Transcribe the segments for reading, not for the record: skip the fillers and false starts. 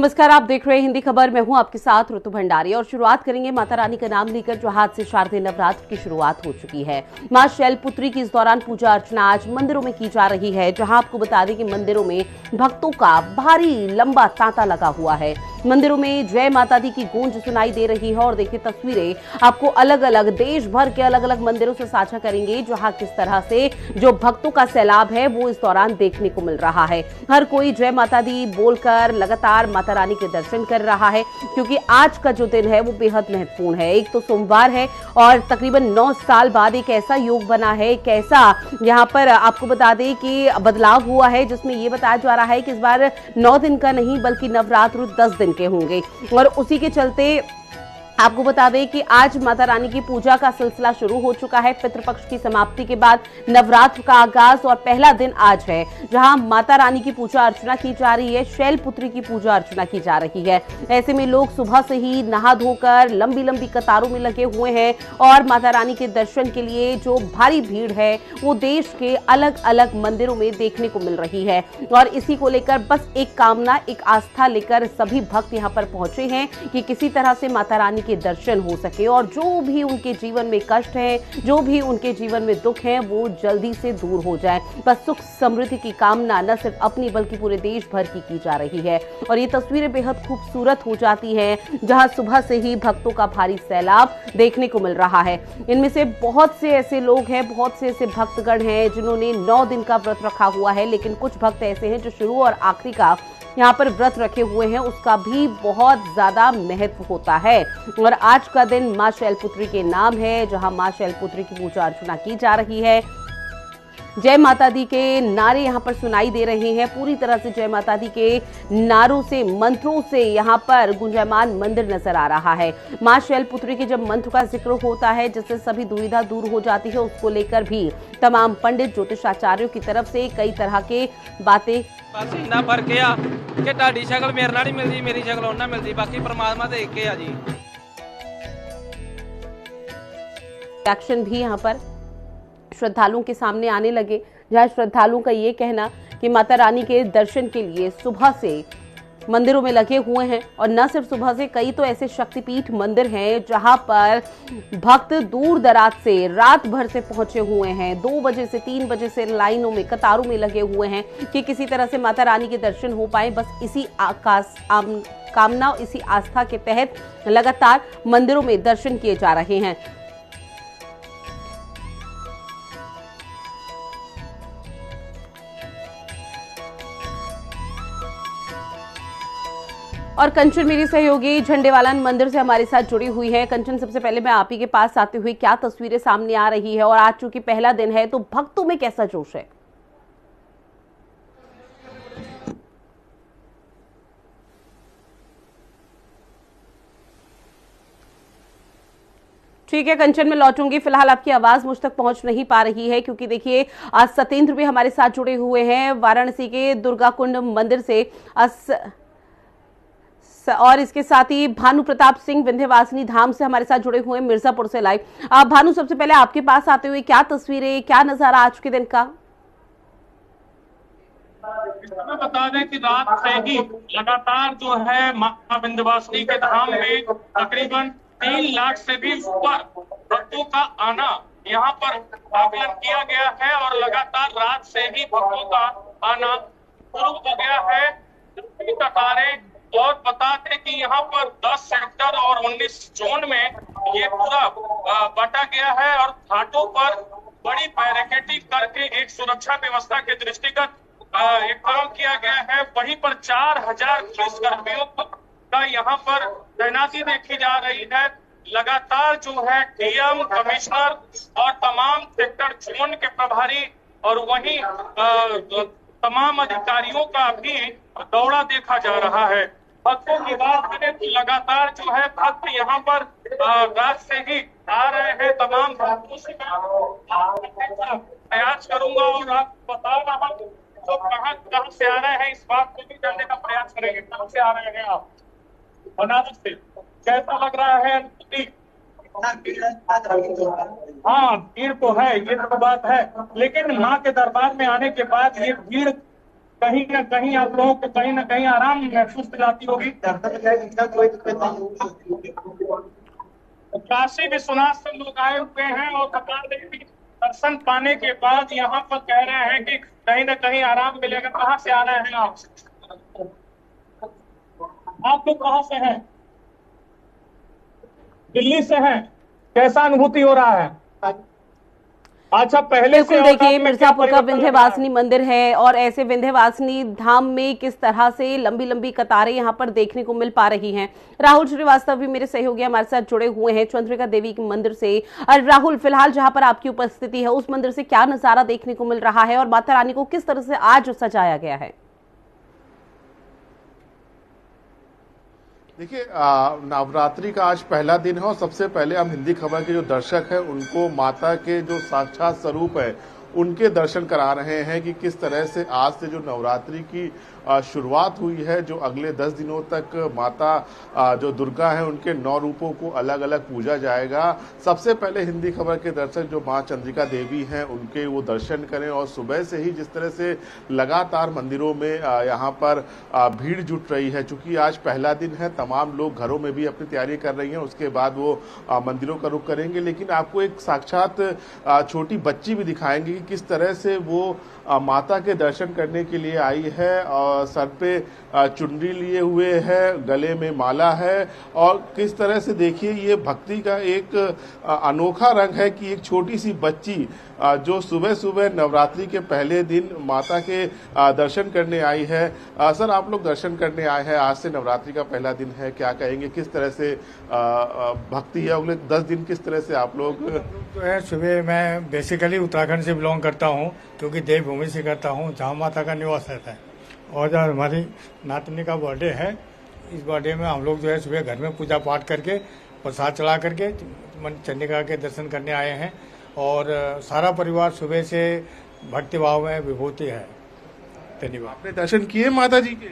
नमस्कार, आप देख रहे हैं हिंदी खबर। मैं हूं आपके साथ ऋतु भंडारी और शुरुआत करेंगे माता रानी का नाम लेकर, जो आज से शारदीय नवरात्र की शुरुआत हो चुकी है। मां शैलपुत्री की इस दौरान पूजा अर्चना आज मंदिरों में की जा रही है, जहां आपको बता दें कि मंदिरों में भक्तों का भारी लंबा तांता लगा हुआ है। मंदिरों में जय माता दी की गूंज सुनाई दे रही है और देखिए तस्वीरें आपको अलग अलग देश भर के अलग अलग मंदिरों से साझा करेंगे, जहां किस तरह से जो भक्तों का सैलाब है वो इस दौरान देखने को मिल रहा है। हर कोई जय माता दी बोलकर लगातार माता रानी के दर्शन कर रहा है, क्योंकि आज का जो दिन है वो बेहद महत्वपूर्ण है। एक तो सोमवार है और तकरीबन 9 साल बाद एक ऐसा योग बना है, एक ऐसा यहाँ पर आपको बता दें कि बदलाव हुआ है, जिसमें ये बताया जा रहा है कि इस बार 9 दिन का नहीं बल्कि नवरात्र 10 दिन के होंगे। और उसी के चलते आपको बता दें कि आज माता रानी की पूजा का सिलसिला शुरू हो चुका है। पितृपक्ष की समाप्ति के बाद नवरात्र का आगाज और पहला दिन आज है, जहां माता रानी की पूजा अर्चना की जा रही है, शैलपुत्री की पूजा अर्चना की जा रही है। ऐसे में लोग सुबह से ही नहा धोकर लंबी लंबी कतारों में लगे हुए हैं और माता रानी के दर्शन के लिए जो भारी भीड़ है वो देश के अलग अलग मंदिरों में देखने को मिल रही है। और इसी को लेकर बस एक कामना, एक आस्था लेकर सभी भक्त यहाँ पर पहुंचे हैं कि किसी तरह से माता रानी के दर्शन हो सके और जो भी उनके जीवन में कष्ट है, जो भी उनके जीवन में दुख है, वो जल्दी से दूर हो जाए। बस सुख समृद्धि की कामना न सिर्फ अपनी बल्कि पूरे देश भर की जा रही है। और ये तस्वीरें बेहद खूबसूरत हो जाती हैं, जहां सुबह से ही भक्तों का भारी सैलाब देखने को मिल रहा है। इनमें से बहुत से ऐसे लोग हैं, बहुत से ऐसे भक्तगण हैं जिन्होंने 9 दिन का व्रत रखा हुआ है, लेकिन कुछ भक्त ऐसे हैं जो शुरू और आखिरी का यहाँ पर व्रत रखे हुए हैं, उसका भी बहुत ज्यादा महत्व होता है। और आज का दिन मां शैलपुत्री के नाम है, जहां मां शैलपुत्री की पूजा अर्चना की जा रही है। जय माता दी के नारे यहाँ पर सुनाई दे रहे हैं। पूरी तरह से जय माता दी के नारों से, मंत्रों से यहाँ पर गुंजायमान मंदिर नजर आ रहा है। मां शैलपुत्री के जब मंत्र का जिक्र होता है, जिससे सभी दुविधा दूर हो जाती है, उसको लेकर भी तमाम पंडित ज्योतिषाचार्यों की तरफ से कई तरह के बातें पसीना भर के आ कि ढाडी शक्ल मेरे नाल नहीं मिलती, मेरी शक्ल उन्हें मिलती, बाकी परमात्मा देख के आ जी। एक्शन भी यहाँ पर श्रद्धालुओं के सामने आने लगे, जहां श्रद्धालुओं का ये कहना कि माता रानी के दर्शन के लिए सुबह से मंदिरों में लगे हुए हैं। और न सिर्फ सुबह से, कई तो ऐसे शक्तिपीठ मंदिर हैं जहां पर भक्त दूर दराज से रात भर से पहुंचे हुए हैं। 2 बजे से 3 बजे से लाइनों में, कतारों में लगे हुए हैं कि किसी तरह से माता रानी के दर्शन हो पाए। बस इसी कामना, इसी आस्था के तहत लगातार मंदिरों में दर्शन किए जा रहे हैं। और कंचन मेरी सहयोगी झंडेवालान मंदिर से हमारे साथ जुड़ी हुई है। कंचन, सबसे पहले मैं आप ही के पास आते हुए क्या तस्वीरें सामने आ रही है, और आज चूंकि पहला दिन है तो भक्तों में कैसा जोश है? ठीक है कंचन, मैं लौटूंगी। फिलहाल आपकी आवाज मुझ तक पहुंच नहीं पा रही है, क्योंकि देखिए आज सत्येंद्र भी हमारे साथ जुड़े हुए हैं वाराणसी के दुर्गा कुंड मंदिर से, और इसके साथ ही भानु प्रताप सिंह विंध्यवासिनी धाम से हमारे साथ जुड़े हुए मिर्जापुर से लाइव। भानु, सबसे पहले आपके पास आते हुए क्या तस्वीरें, क्या नजारा आज के दिन का? बता दें कि रात से ही लगातार जो है माता विंध्यवासिनी के धाम में तकरीबन 3 लाख से भी ऊपर भक्तों का आना यहाँ पर आकलन किया गया है। और लगातार रात से ही भक्तों का आना शुरू हो गया है। कतारें, और बता दें कि यहाँ पर 10 सेक्टर और 19 जोन में ये पूरा बांटा गया है और घाटों पर बड़ी बैरिकेडिंग करके एक सुरक्षा व्यवस्था के दृष्टिगत एक काम किया गया है। वहीं पर 4000 पुलिसकर्मियों का यहाँ पर तैनाती देखी जा रही है। लगातार जो है डीएम, कमिश्नर और तमाम सेक्टर जोन के प्रभारी और वहीं तमाम अधिकारियों का भी दौड़ा देखा जा रहा है। भक्तों की बात करें तो लगातार जो है भक्त यहाँ पर रात से ही आ रहे हैं। तमाम भक्तों से प्रयास करूंगा और आप बता रहा हूँ तो कहाँ से आ रहे हैं इस बात को भी जानने का प्रयास करेंगे। कहाँ से आ रहे हैं आप? बनारस से। कैसा लग रहा है? हाँ, भीड़ तो है, ये तो बात है, लेकिन माँ के दरबार में आने के बाद ये भीड़ कहीं ना कहीं आप लोगों को कहीं ना कहीं आराम महसूस दिलाती होगी। काशी विश्वनाथ से लोग आए हुए हैं और कपाल देवी दर्शन पाने के बाद यहाँ पर कह रहे हैं कि कहीं ना कहीं आराम मिलेगा। कहाँ से आ रहे हैं आप लोग कहाँ से हैं? दिल्ली से हैं। कैसा अनुभूति हो रहा है? अच्छा, पहले बिल्कुल देखिए, मिर्जापुर का विंध्यवासिनी मंदिर है और ऐसे विंध्यवासिनी धाम में किस तरह से लंबी लंबी कतारें यहां पर देखने को मिल पा रही हैं। राहुल श्रीवास्तव भी मेरे सहयोगी हमारे साथ जुड़े हुए हैं चंद्रिका देवी के मंदिर से। और राहुल, फिलहाल जहां पर आपकी उपस्थिति है उस मंदिर से क्या नजारा देखने को मिल रहा है और माता रानी को किस तरह से आज सजाया गया है? देखिए, नवरात्रि का आज पहला दिन है और सबसे पहले हम हिंदी खबर के जो दर्शक हैं उनको माता के जो साक्षात स्वरूप है उनके दर्शन करा रहे हैं कि किस तरह से आज से जो नवरात्रि की शुरुआत हुई है, जो अगले 10 दिनों तक माता जो दुर्गा है उनके 9 रूपों को अलग अलग पूजा जाएगा। सबसे पहले हिंदी खबर के दर्शक जो मां चंद्रिका देवी हैं उनके वो दर्शन करें और सुबह से ही जिस तरह से लगातार मंदिरों में यहाँ पर भीड़ जुट रही है। चूंकि आज पहला दिन है, तमाम लोग घरों में भी अपनी तैयारी कर रही हैं, उसके बाद वो मंदिरों का रुख करेंगे। लेकिन आपको एक साक्षात छोटी बच्ची भी दिखाएंगे कि किस तरह से वो माता के दर्शन करने के लिए आई है और सर पे चुनरी लिए हुए है, गले में माला है और किस तरह से देखिए ये भक्ति का एक अनोखा रंग है कि एक छोटी सी बच्ची जो सुबह सुबह नवरात्रि के पहले दिन माता के दर्शन करने आई है। सर, आप लोग दर्शन करने आए हैं, आज से नवरात्रि का पहला दिन है, क्या कहेंगे किस तरह से भक्ति है? अगले 10 दिन किस तरह से आप लोग? जो है, सुबह मैं बेसिकली उत्तराखंड से बिलोंग करता हूँ क्योंकि देवभूमि से करता हूँ जहाँ माता का निवास रहता है। और जो हमारी नातनी का बर्थडे है, इस बर्थडे में हम लोग जो है सुबह घर में पूजा पाठ करके प्रसाद चढ़ा करके चंडिका के दर्शन करने आए हैं और सारा परिवार सुबह से भक्ति भाव में विभूति है। धन्यवाद। आपने दर्शन किए माता जी के?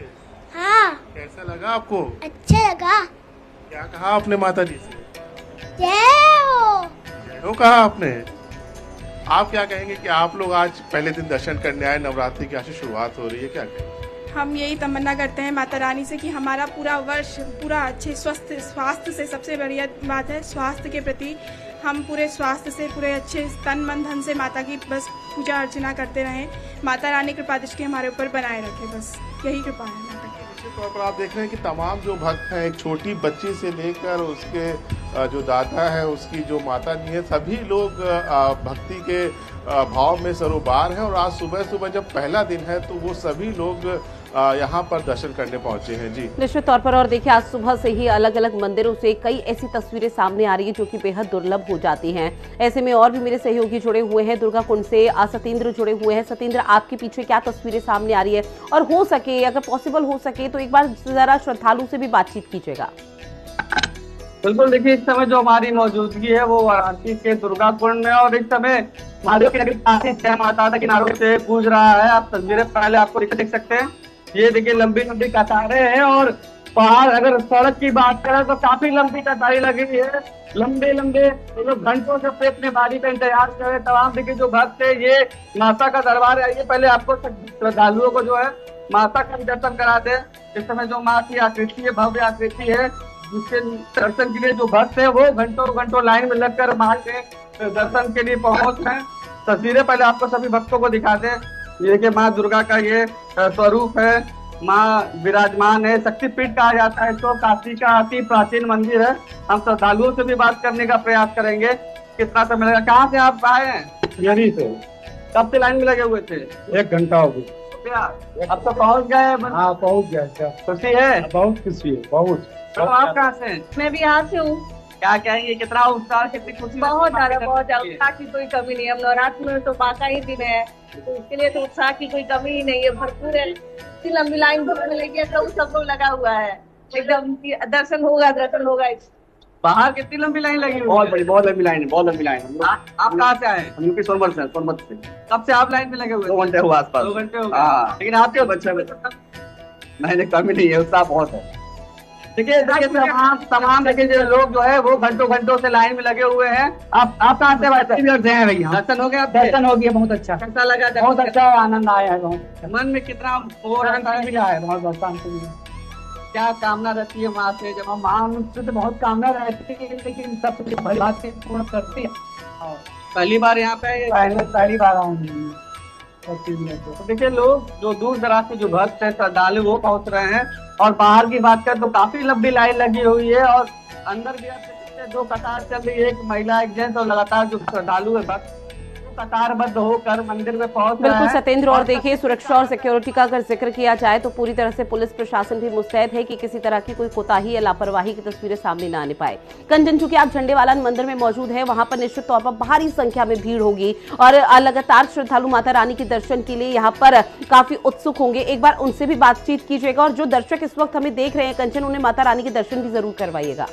हाँ। कैसा लगा आपको? अच्छा लगा। क्या कहा आपने माता जी से? जय हो कहा आपने। आप क्या कहेंगे कि आप लोग आज पहले दिन दर्शन करने आए, नवरात्रि की आज से शुरुआत हो रही है, क्या कहेंगे? हम यही तमन्ना करते हैं माता रानी से कि हमारा पूरा वर्ष पूरा अच्छे स्वास्थ्य से, सबसे बढ़िया बात है स्वास्थ्य के प्रति, हम पूरे स्वास्थ्य से पूरे अच्छे तन मन धन से माता की बस पूजा अर्चना करते रहें। माता रानी कृपा दृष्टि हमारे ऊपर बनाए रखे, बस यही कृपा है माता की। निश्चित तौर पर आप देख रहे हैं कि तमाम जो भक्त हैं, एक छोटी बच्ची से लेकर उसके जो दादा है, उसकी जो माता जी है, सभी लोग भक्ति के भाव में सरोबार हैं। और आज सुबह सुबह जब पहला दिन है तो वो सभी लोग यहाँ पर दर्शन करने पहुंचे हैं। जी, निश्चित तौर पर। और देखिए, आज सुबह से ही अलग अलग मंदिरों से कई ऐसी तस्वीरें सामने आ रही है जो कि बेहद दुर्लभ हो जाती हैं। ऐसे में और भी मेरे सहयोगी जुड़े हुए हैं, दुर्गा कुंड से सतेंद्र जुड़े हुए हैं। सतेंद्र, आपके पीछे क्या तस्वीरें सामने आ रही है और हो सके, अगर पॉसिबल हो सके तो एक बार जरा श्रद्धालु से भी बातचीत कीजिएगा। बिल्कुल, देखिए इस समय जो हमारी मौजूदगी है वो वाराणसी के दुर्गा कुंड में और इस समय महादेव की जय माता के किनारों से गूंज रहा है। आप तस्वीरें पहले आपको देख सकते हैं। ये देखिए लंबी लंबी कतारें हैं और बाहर अगर सड़क की बात करें तो काफी लंबी कतारें लगी हुई है। लंबे लंबे लोग घंटों से अपने बारी का इंतजार कर रहे हैं। तमाम देखिए जो भक्त है, ये माता का दरबार है। ये पहले आपको श्रद्धालुओं को जो है माता का दर्शन कराते हैं। इस समय जो माँ की आकृति है, भव्य आकृति है, जिसके दर्शन के लिए जो भक्त है वो घंटों घंटों लाइन में लगकर मां के दर्शन के लिए पहुंच रहे हैं। तस्वीरें पहले आपको सभी भक्तों को दिखाते हैं। ये देखिए माँ दुर्गा का ये स्वरूप है, माँ विराजमान है। शक्तिपीठ कहा जाता है इसको, काशी का अति प्राचीन मंदिर है। हम श्रद्धालुओं से भी बात करने का प्रयास करेंगे। कितना समय लगेगा? कहाँ से आप आए हैं? यहीं से। कब से लाइन में लगे हुए थे? 1 घंटा हो गया। अब तो पहुँच गए? हाँ, पहुँच गया। खुशी है? बहुत खुशी है, बहुत। तो आप कहाँ से? मैं भी यहाँ से हूँ। क्या कहेंगे, कितना उत्साह, कितनी खुशी? बहुत ज्यादा उत्साह की कोई कमी नहीं है। नवरात्र में तो माँ का ही दिन है, तो इसके लिए तो उत्साह की कोई कमी ही नहीं है, भरपूर है। इतनी लंबी लाइन मिलेगी तो सब लोग लगा हुआ है, एकदम दर्शन होगा। बाहर कितनी लंबी लाइन लगी हुई? बहुत बड़ी, बहुत लंबी लाइन है, बहुत लंबी लाइन है। आप कहाँ से आए? हम यूपी सोनभद्र से। सोनभद्र से। कब से आप लाइन में लगे हुए? 2 घंटे हुआ आसपास। 2 घंटे हो गए। हाँ, लेकिन आपके बच्चे नहीं, कमी नहीं है, उत्साह बहुत है। देखिए तमाम देखिए जो लोग जो है वो घंटों से लाइन में लगे हुए हैं। आप कहाँ से हैं भैया? दर्शन हो गया? दर्शन हो गया, बहुत अच्छा। कैसा लगा? बहुत अच्छा, आनंद आया है बहुत। मन में कितना मिला है? बहुत शांति मिला। क्या कामना रहती है माँ से? जब हम माँ से तो बहुत कामना रहती है, लेकिन सब कुछ बात पूर्ण करती है। पहली बार यहाँ पे? पहली बार आऊंगी। तो देखिए लोग जो दूर दराज से जो भक्त है श्रद्धालु वो पहुंच रहे हैं। और बाहर की बात करें तो काफी लंबी लाइन लगी हुई है और अंदर भी 2 कतार चल रही है, एक महिला एक जेंट्स, और लगातार जो श्रद्धालु है भक्त कतारबद्ध होकर मंदिर में पहुंच रहे हैं। बिल्कुल सत्येंद्र, और देखिए सुरक्षा और सिक्योरिटी का अगर जिक्र किया जाए तो पूरी तरह से पुलिस प्रशासन भी मुस्तैद है कि किसी तरह की कोई कोताही या लापरवाही की तस्वीरें सामने न आने पाए। कंचन, चूंकि आप झंडेवालान मंदिर में मौजूद है, वहां पर निश्चित तौर पर भारी संख्या में भीड़ होगी और लगातार श्रद्धालु माता रानी के दर्शन के लिए यहाँ पर काफी उत्सुक होंगे। एक बार उनसे भी बातचीत कीजिएगा और जो दर्शक इस वक्त हमें देख रहे हैं कंचन, उन्हें माता रानी के दर्शन भी जरूर करवाइएगा।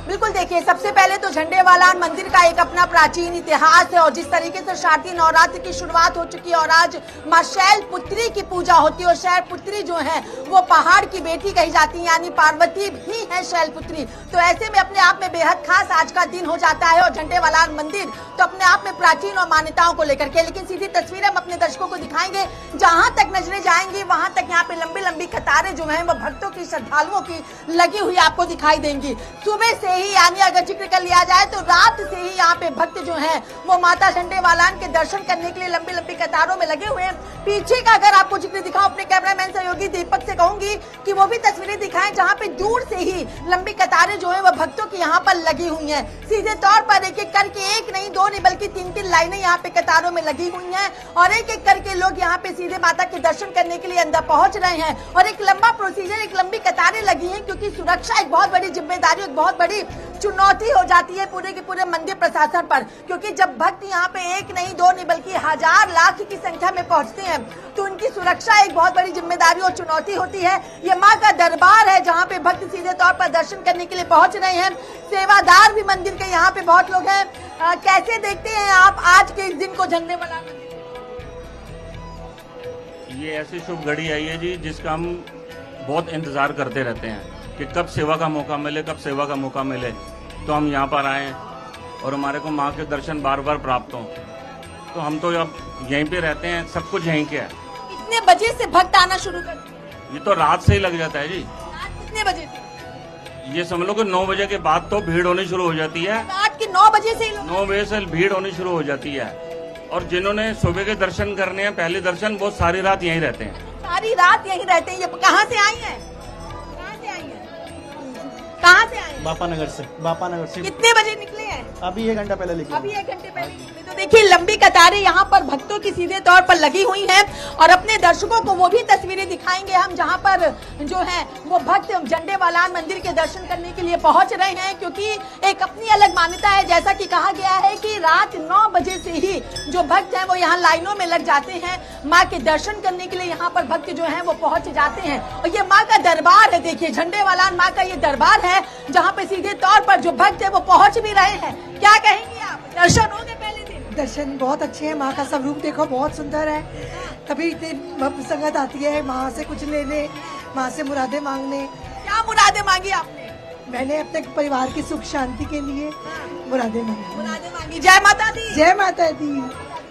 बिल्कुल, देखिए सबसे पहले तो झंडेवालान मंदिर का एक अपना प्राचीन इतिहास है और जिस तरीके से शारदीय नवरात्र की शुरुआत हो चुकी है और आज मां शैलपुत्री की पूजा होती है और शैलपुत्री जो है वो पहाड़ की बेटी कही जाती है, यानी पार्वती भी है शैलपुत्री। तो ऐसे में अपने आप में बेहद खास आज का दिन हो जाता है और झंडेवालान मंदिर तो अपने आप में प्राचीन और मान्यताओं को लेकर के, लेकिन सीधी तस्वीरें हम अपने दर्शकों को दिखाएंगे। जहां तक नजरें जाएंगी वहां तक यहाँ पे लंबी लंबी कतारें जो है वो भक्तों की, श्रद्धालुओं की लगी हुई आपको दिखाई देंगी। सुबह से ही, यानी अगर जिक्र कर लिया जाए तो रात से ही यहाँ पे भक्त जो हैं वो माता झंडेवालान के दर्शन करने के लिए लंबी लंबी कतारों में लगे हुए हैं। पीछे का अगर आपको जिक्र दिखाओ, अपने कैमरामैन सहयोगी दीपक से कहूंगी कि वो भी तस्वीरें दिखाएं जहाँ पे दूर से ही लंबी कतारें जो है वो भक्तों की यहाँ पर लगी हुई है। सीधे तौर पर एक एक करके, एक नहीं 2 नहीं बल्कि 3-3 लाइनें यहाँ पे कतारों में लगी हुई है और एक एक करके लोग यहाँ पे सीधे माता के दर्शन करने के लिए अंदर पहुंच रहे हैं। और एक लंबा प्रोसीजर, एक लंबी कतारें लगी है क्योंकि सुरक्षा एक बहुत बड़ी जिम्मेदारी, एक बहुत बड़ी चुनौती हो जाती है पूरे के पूरे मंदिर प्रशासन पर, क्योंकि जब भक्त यहाँ पे 1 नहीं 2 नहीं बल्कि हजार लाख की संख्या में पहुंचते हैं तो उनकी सुरक्षा एक बहुत बड़ी जिम्मेदारी और चुनौती होती है। ये माँ का दरबार है जहाँ पे भक्त सीधे तौर पर दर्शन करने के लिए पहुंच रहे हैं। सेवादार भी मंदिर के यहाँ पे बहुत लोग हैं। कैसे देखते हैं आप आज के इस दिन को झंडेवालान मंदिर? ये ऐसी शुभ घड़ी आई है जी जिसका हम बहुत इंतजार करते रहते हैं कि कब सेवा का मौका मिले, कब सेवा का मौका मिले। तो हम यहाँ पर आए और हमारे को माँ के दर्शन बार बार प्राप्त हों। तो हम तो अब यहीं पे रहते हैं, सब कुछ यहीं के है। कितने बजे से भक्त आना शुरू कर दिए? ये तो रात से ही लग जाता है जी। रात कितने बजे से? ये समझ लो कि 9 बजे के बाद तो भीड़ होनी शुरू हो जाती है। रात के 9 बजे से 9 बजे से भीड़ होनी शुरू हो जाती है। और जिन्होंने सुबह के दर्शन करने हैं, पहले दर्शन, वो सारी रात यहीं रहते हैं। सारी रात यहीं रहते हैं। ये कहाँ से आई है? कहाँ से आए? बापानगर से। कितने बजे निकले हैं? अभी 1 घंटा पहले निकले। अभी 1 घंटे पहले निकले। तो देखिए लंबी कतारें यहाँ पर भक्तों की सीधे तौर पर लगी हुई हैं और अपने दर्शकों को वो भी तस्वीरें दिखाएंगे हम जहाँ पर जो है वो भक्त झंडेवालान मंदिर के दर्शन करने के लिए पहुंच रहे हैं, क्योंकि एक अपनी अलग मान्यता है। जैसा कि कहा गया है कि रात 9 बजे से ही जो भक्त हैं वो यहाँ लाइनों में लग जाते हैं माँ के दर्शन करने के लिए। यहाँ पर भक्त जो है वो पहुंच जाते हैं और ये माँ का दरबार है। देखिए झंडेवालान माँ का ये दरबार है जहाँ पे सीधे तौर पर जो भक्त है वो पहुंच भी रहे हैं। क्या कहेंगे आप? दर्शन हो गए पहले दिन? दर्शन बहुत अच्छे हैं। माँ का स्वरूप देखो, बहुत सुंदर है। कभी संगत आती है माँ से कुछ लेने, माँ से मुरादे मांगने। क्या मुरादे मांगी आपने? मैंने अपने परिवार की सुख शांति के लिए मुरादे मांगी। जय माता दी। जय माता दी।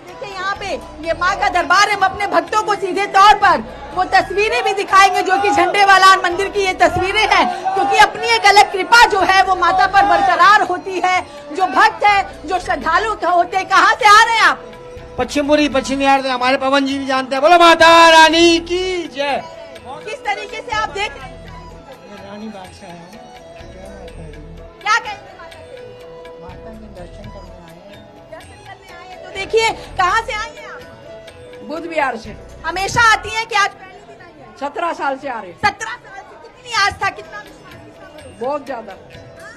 देखिए यहाँ पे ये माँ का दरबार है। हम अपने भक्तों को सीधे तौर पर वो तस्वीरें भी दिखाएंगे जो कि झंडेवालान मंदिर की ये तस्वीरें हैं, क्योंकि अपनी एक अलग कृपा जो है वो माता पर बरकरार होती है। जो भक्त है, जो श्रद्धालु होते हैं। कहाँ से आ रहे हैं आप? पश्चिमपुरी, पश्चिम बिहार से। हमारे पवन जी भी जानते हैं। बोलो माता रानी की जय। किस तरीके से आप देख रहे हैं? रानी बादशाह है। क्या कहेंगे माता से? माता के दर्शन करने आए हैं। तो देखिए कहाँ से आई हैं आप? बुध बिहार से। हमेशा आती हैं कि आज पहले दिन आई है? 17 साल से आ रहे। 17 साल से। कितनी आस्था, कितना विश्वास? बहुत ज्यादा,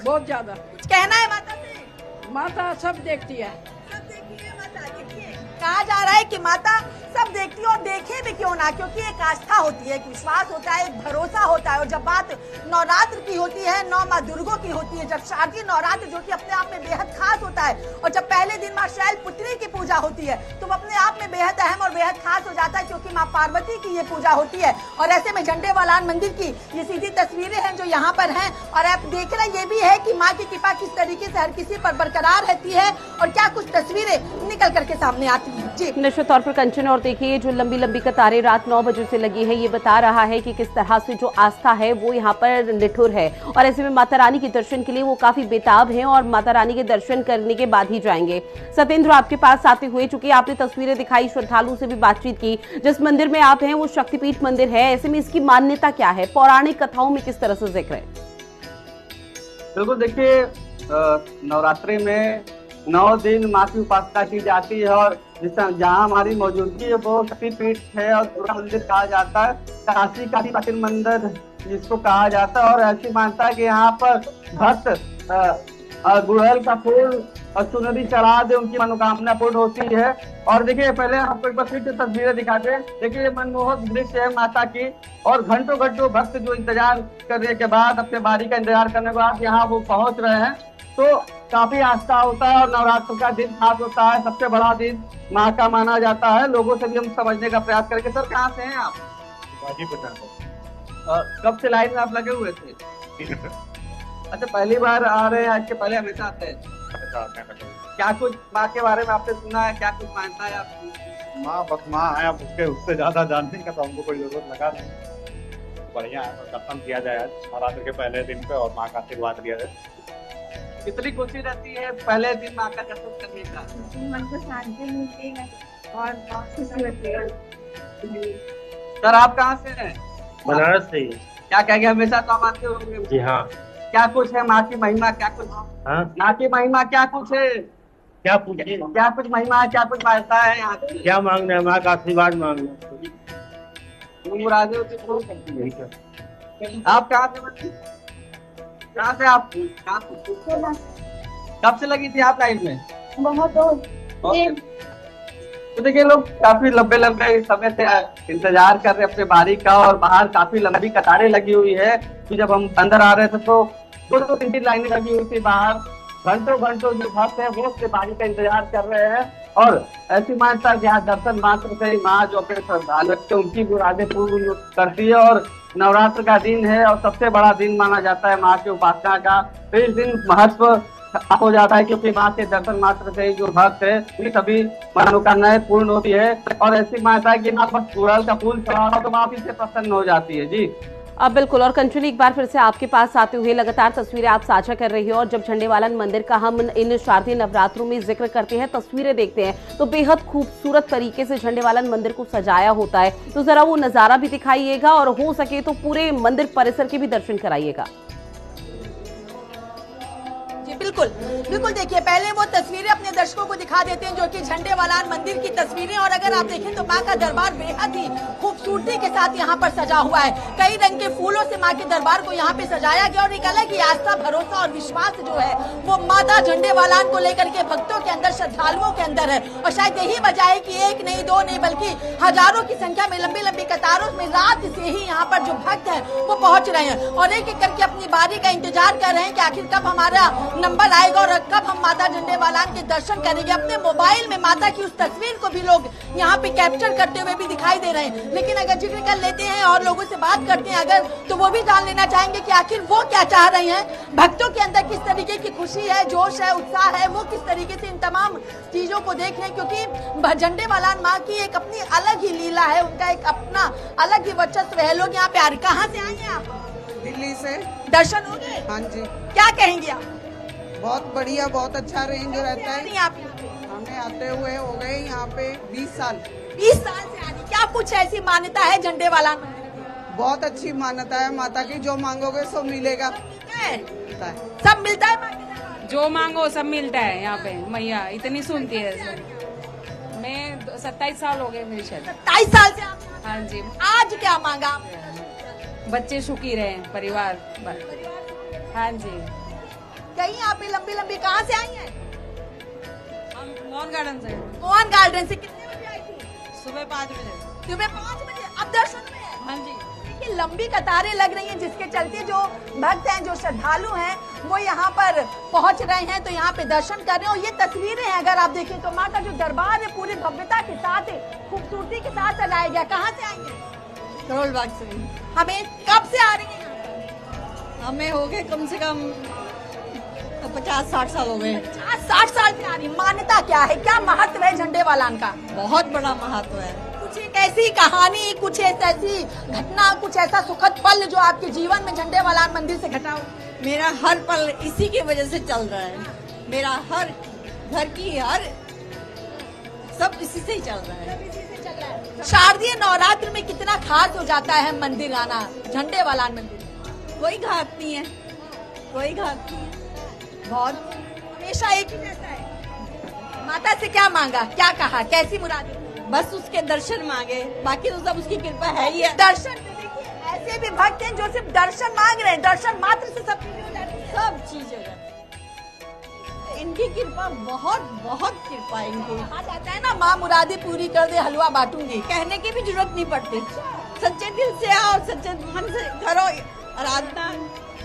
बहुत ज्यादा। कुछ कहना है माता से? माता सब देखती है। सब देखती है माता। देखिए कहा जा रहा है कि माता सब देखती है और देखे भी क्यों ना, क्योंकि एक आस्था होती है, एक विश्वास होता है, एक भरोसा होता है। और जब बात नवरात्र की होती है, 9 माँ दुर्गों की होती है, जब शारदीय नवरात्र जो कि अपने आप में बेहद खास होता है और जब पहले दिन माँ शैलपुत्री की पूजा होती है तो अपने आप में बेहद अहम और बेहद खास हो जाता है, क्योंकि माँ पार्वती की ये पूजा होती है। और ऐसे में झंडेवालान मंदिर की ये सीधी तस्वीरें हैं जो यहाँ पर हैं। और आप देख रहे ये भी है कि माँ की कृपा किस तरीके से हर किसी पर बरकरार रहती है और क्या कुछ तस्वीरें निकल करके सामने आती हैं। जी निश्चित तौर पर कंचन, और देखिए जो लंबी लंबी कतारें रात 9 बजे से लगी है, ये बता रहा है कि किस तरह से जो आस्था है वो यहाँ पर निठुर है। और ऐसे में माता रानी के दर्शन के लिए वो काफी बेताब हैं और माता रानी के दर्शन करने के बाद ही जाएंगे। सत्येंद्र, आपके पास आते हुए चूंकि आपने तस्वीरें दिखाई, श्रद्धालुओं से भी बातचीत की, जिस मंदिर में आप हैं वो शक्तिपीठ मंदिर है, ऐसे में इसकी मान्यता क्या है, पौराणिक कथाओं में किस तरह से जिक्र है? बिल्कुल, देखिए नवरात्रि में 9 दिन माँ की उपासना की जाती है और जहाँ हमारी मौजूदगी है वो शक्तिपीठ है और दुर्गा मंदिर कहा जाता है। काशी का प्राचीन मंदिर जिसको कहा जाता है। और ऐसी मानता है कि यहाँ पर भक्त गुड़हल का फूल और चुनरी चढ़ा दे, उनकी मनोकामना पूर्ण होती है। और देखिए पहले आपको एक बार फिर से तस्वीरें दिखाते हैं। देखिए मनमोहक दृश्य है माता की, और घंटों घंटों भक्त जो इंतजार करने के बाद, अपने बारी का इंतजार करने के बाद यहाँ वो पहुंच रहे हैं, तो काफी आस्था होता है। और नवरात्र का दिन खास होता है, सबसे बड़ा दिन माँ का माना जाता है। लोगों से भी हम समझने का प्रयास करेंगे। सर कहाँ से हैं आप? कब से लाइन में आप लगे हुए थे? अच्छा, पहली बार आ रहे हैं? आज के पहले हमेशा आते हैं? क्या कुछ माँ के बारे में आपने सुना है? क्या कुछ मानता है आपकी? माँ बस माँ है, अब उससे ज्यादा जानने का तो हमको कोई जरूरत लगा नहीं। बढ़िया है, दर्शन किया जाए आज नवरात्र के पहले दिन पे और माँ का आशीर्वाद लिया जाए। कितनी खुशी रहती है पहले दिन माँ का दर्शन करने का? मन को शांति मिलती है और बहुत खुशी होती है। सर आप कहाँ से हैं? बनारस से। क्या कहेंगे, हमेशा तो हम आते होंगे? जी हाँ। क्या कुछ है माँ की महिमा? क्या कुछ माँ की महिमा क्या कुछ है? क्या पूछिए? क्या कुछ महिमा है, क्या कुछ मान्यता है यहाँ की? क्या मांगना है? माँ का आशीर्वाद मांगना। आप कहाँ से? कहाँ से आप? कब से लगी थी आप लाइन में? बहुत। तो देखिए लोग काफी लंबे लंबे समय से इंतजार कर रहे अपने बारी का, और बाहर काफी लंबी कतारें लगी हुई है। कि जब हम अंदर आ रहे थे तो 2-3 लाइनें लगी हुई थी बाहर। घंटों घंटों जो भक्त है वो अपने बारी का इंतजार कर रहे हैं। और ऐसी मान्यता कि यहाँ दर्शन मात्र से माँ जो अपने श्रद्धालु रखते उनकी मुरादें पूर्ण करती है। और नवरात्र का दिन है और सबसे बड़ा दिन माना जाता है माँ की उपासना का। तो इस दिन महत्व हो जाता है, क्योंकि माँ के दर्शन मात्र से जो भक्त है उनकी सभी मनोकामनाएं पूर्ण होती है। और ऐसी मान्यता है कि माँ बस गुड़हल का फूल चढ़ाओ तो माँ से प्रसन्न हो जाती है। जी अब बिल्कुल। और कंचनी, एक बार फिर से आपके पास आते हुए लगातार तस्वीरें आप साझा कर रही हो, और जब झंडेवालान मंदिर का हम इन शारदीय नवरात्रों में जिक्र करते हैं, तस्वीरें देखते हैं, तो बेहद खूबसूरत तरीके से झंडेवालान मंदिर को सजाया होता है। तो जरा वो नजारा भी दिखाइएगा और हो सके तो पूरे मंदिर परिसर के भी दर्शन कराइएगा। बिल्कुल बिल्कुल। देखिए पहले वो तस्वीरें अपने दर्शकों को दिखा देते हैं जो कि झंडेवालान मंदिर की तस्वीरें। और अगर आप देखें तो माँ का दरबार बेहद ही खूबसूरती के साथ यहाँ पर सजा हुआ है। कई रंग के फूलों से माँ के दरबार को यहाँ पे सजाया गया। और एक अलग ही आस्था, भरोसा और विश्वास जो है वो माता झंडेवालान को लेकर के भक्तों के अंदर, श्रद्धालुओं के अंदर है। और शायद यही वजह है कि 1 नहीं 2 नहीं बल्कि हजारों की संख्या में लंबी लंबी कतारों में रात से ही यहाँ पर जो भक्त है वो पहुंच रहे हैं और एक एक करके अपनी बारी का इंतजार कर रहे हैं कि आखिर कब हमारा नंबर आएगा और कब हम माता झंडेवालान के दर्शन करेंगे। अपने मोबाइल में माता की उस तस्वीर को भी लोग यहाँ पे कैप्चर करते हुए भी दिखाई दे रहे हैं। लेकिन अगर जिक्र कर लेते हैं और लोगों से बात करते हैं अगर, तो वो भी जान लेना चाहेंगे कि आखिर वो क्या चाह रहे हैं, भक्तों के अंदर किस तरीके की खुशी है, जोश है, उत्साह है, वो किस तरीके से इन तमाम चीजों को देख रहे हैं। क्योंकि झंडेवालान माँ की एक अपनी अलग ही लीला है, उनका एक अपना अलग ही वर्चस्व है। लोग यहाँ पे आ रहे। कहाँ से आए हैं आप? दिल्ली से। दर्शन हो गए? हाँ जी। क्या कहेंगे आप? बहुत बढ़िया, बहुत अच्छा रेंज रहता है। आप हमें आते हुए हो गए यहाँ पे 20 साल। 20 साल से आनी। क्या कुछ ऐसी मान्यता है झंडेवालान में? बहुत अच्छी मान्यता है माता की, जो मांगोगे सब मिलेगा। सब मिलता है? जो मांगो सब मिलता है यहाँ पे। मैया इतनी सुनती है। मैं 27 साल हो गए मेरी शादी। 27 साल से आप? हाँ जी। आज क्या मांगा? बच्चे सुखी रहे, परिवार। हाँ जी। कहीं आप लंबी लंबी कहाँ से आई हैं? हम मोहन गार्डन से। मोहन गार्डन से कितने बजे आई थी? सुबह 5 बजे। सुबह 5 बजे। अब दर्शन में? हाँ जी। देखिए लंबी कतारें लग रही हैं, जिसके चलते जो भक्त हैं, जो श्रद्धालु हैं, वो यहाँ पर पहुंच रहे हैं, तो यहाँ पे दर्शन कर रहे हैं। और ये तस्वीरें हैं, अगर आप देखें तो माँ का जो दरबार है पूरी भव्यता के साथ, खूबसूरती के साथ सजाया गया। कहाँ से आएंगे? करोल बाग से। हमें कब से आ रही है? हमें हो गए कम से कम 50-60 साल हो गए। 50-60 साल से आ रही। मान्यता क्या है, क्या महत्व है झंडे वालान का? बहुत बड़ा महत्व है। कुछ एक ऐसी कहानी, कुछ एक ऐसी घटना, कुछ ऐसा सुखद पल जो आपके जीवन में झंडे वालान मंदिर से घटा हो? मेरा हर पल इसी की वजह से चल रहा है। मेरा हर घर की हर सब इसी से ही चल रहा है। शारदीय नवरात्र में कितना खास हो जाता है मंदिर आना, झंडे वालान मंदिर? कोई घाट नहीं है, कोई घाट नहीं है। बहुत हमेशा एक ही जैसा है। माता से क्या मांगा, क्या कहा, कैसी मुरादें? बस उसके दर्शन मांगे, बाकी तो सब उसकी कृपा है ही है। दर्शन, देखिए ऐसे भी भक्त हैं जो सिर्फ दर्शन मांग रहे हैं, दर्शन मात्र से सब चीजें हो जाती हैं। सब चीजें हो जाती हैं। इनकी कृपा, बहुत बहुत कृपा इनकी। कहा जाता है ना, माँ मुरादें पूरी कर दे, हलवा बांटूंगी। कहने की भी जरूरत नहीं पड़ती, सच्चे दिल से आओ, सच्चे मन से करो आराधना,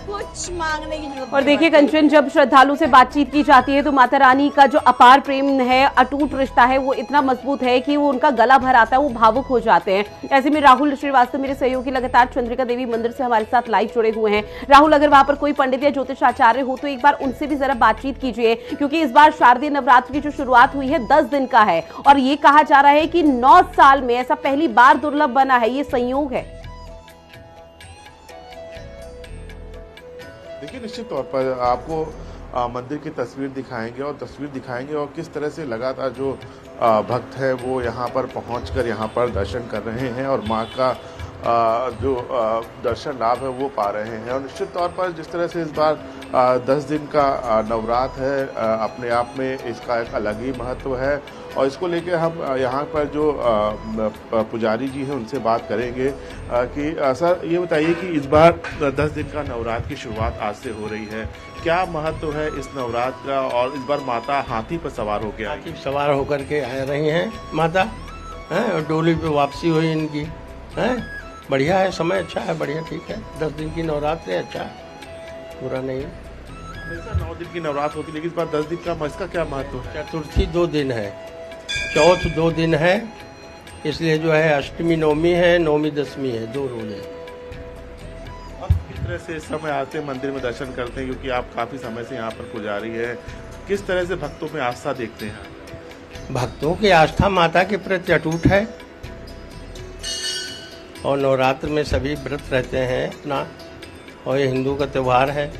कुछ मांगने की जरूरत। और देखिए कंचन, जब श्रद्धालु से बातचीत की जाती है तो माता रानी का जो अपार प्रेम है, अटूट रिश्ता है, वो इतना मजबूत है कि वो उनका गला भर आता है, वो भावुक हो जाते हैं। ऐसे में राहुल श्रीवास्तव मेरे सहयोगी लगातार चंद्रिका देवी मंदिर से हमारे साथ लाइव जुड़े हुए हैं। राहुल, अगर वहां पर कोई पंडित या ज्योतिषाचार्य हो तो एक बार उनसे भी जरा बातचीत कीजिए, क्योंकि इस बार शारदीय नवरात्र की जो शुरुआत हुई है 10 दिन का है और ये कहा जा रहा है कि 9 साल में ऐसा पहली बार दुर्लभ बना है। ये संयोग है? देखिए, निश्चित तौर पर आपको मंदिर की तस्वीर दिखाएंगे और किस तरह से लगातार जो भक्त है वो यहाँ पर पहुंचकर यहाँ पर दर्शन कर रहे हैं और माँ का जो दर्शन लाभ है वो पा रहे हैं। और निश्चित तौर पर जिस तरह से इस बार 10 दिन का नवरात्र है, अपने आप में इसका एक अलग ही महत्व है। और इसको लेकर हम यहाँ पर जो पुजारी जी हैं उनसे बात करेंगे कि सर ये बताइए कि इस बार 10 दिन का नवरात्र की शुरुआत आज से हो रही है, क्या महत्व है इस नवरात्र का? और इस बार माता हाथी पर सवार होकर हाथी सवार होकर के आ रही हैं माता, हैं, और डोली पे वापसी हुई इनकी, हैं। बढ़िया है, समय अच्छा है, बढ़िया, ठीक है। 10 दिन की नवरात्र है, अच्छा है, बुरा नहीं है। हमेशा 9 दिन की नवरात्र होती है, लेकिन इस बार 10 दिन का इसका क्या महत्व है? चतुर्थी 2 दिन है, चौथ 2 दिन है, इसलिए जो है अष्टमी नवमी है, नवमी दशमी है, 2 रोज है। किस तरह से इस समय आते हैं मंदिर में दर्शन करते हैं, क्योंकि आप काफी समय से यहाँ पर पुजारी है, किस तरह से भक्तों में आस्था देखते हैं? भक्तों की आस्था माता के प्रति अटूट है और नवरात्र में सभी व्रत रहते हैं अपना, और ये हिंदू का त्यौहार है।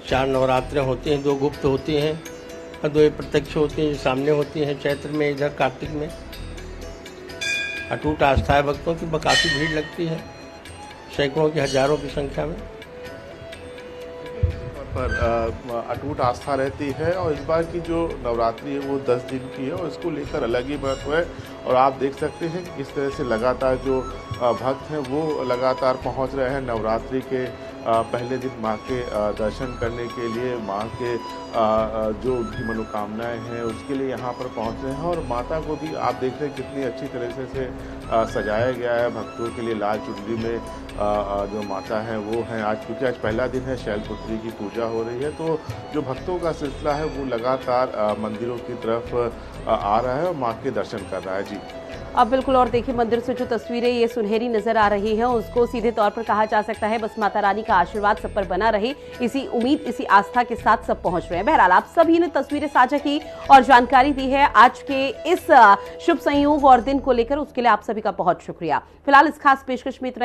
4 नवरात्रें होती हैं, 2 गुप्त होती हैं और 2 प्रत्यक्ष होती हैं, सामने होती हैं चैत्र में, इधर कार्तिक में। अटूट आस्था है भक्तों की, काफ़ी भीड़ लगती है, सैकड़ों की, हजारों की संख्या में। पर अटूट आस्था रहती है और इस बार की जो नवरात्रि है वो 10 दिन की है और इसको लेकर अलग ही महत्व है। और आप देख सकते हैं कि किस तरह से लगातार जो भक्त हैं वो लगातार पहुंच रहे हैं नवरात्रि के पहले दिन माँ के दर्शन करने के लिए, माँ के जो उनकी मनोकामनाएं हैं उसके लिए यहाँ पर पहुँच रहे हैं। और माता को भी आप देख रहे हैं कितनी अच्छी तरह से सजाया गया है भक्तों के लिए। लाल चुनरी में जो माता हैं वो हैं आज, क्योंकि आज पहला दिन है, शैलपुत्री की पूजा हो रही है, तो जो भक्तों का सिलसिला है वो लगातार मंदिरों की तरफ आ रहा है और माँ के दर्शन कर रहा है। जी अब बिल्कुल, और देखिए मंदिर से जो तस्वीरें ये सुनहरी नजर आ रही हैं उसको सीधे तौर पर कहा जा सकता है बस माता रानी का आशीर्वाद सब पर बना रहे, इसी उम्मीद, इसी आस्था के साथ सब पहुंच रहे हैं। बहरहाल आप सभी ने तस्वीरें साझा की और जानकारी दी है आज के इस शुभ संयोग और दिन को लेकर, उसके लिए आप सभी का बहुत शुक्रिया। फिलहाल इस खास पेशकश में इतना।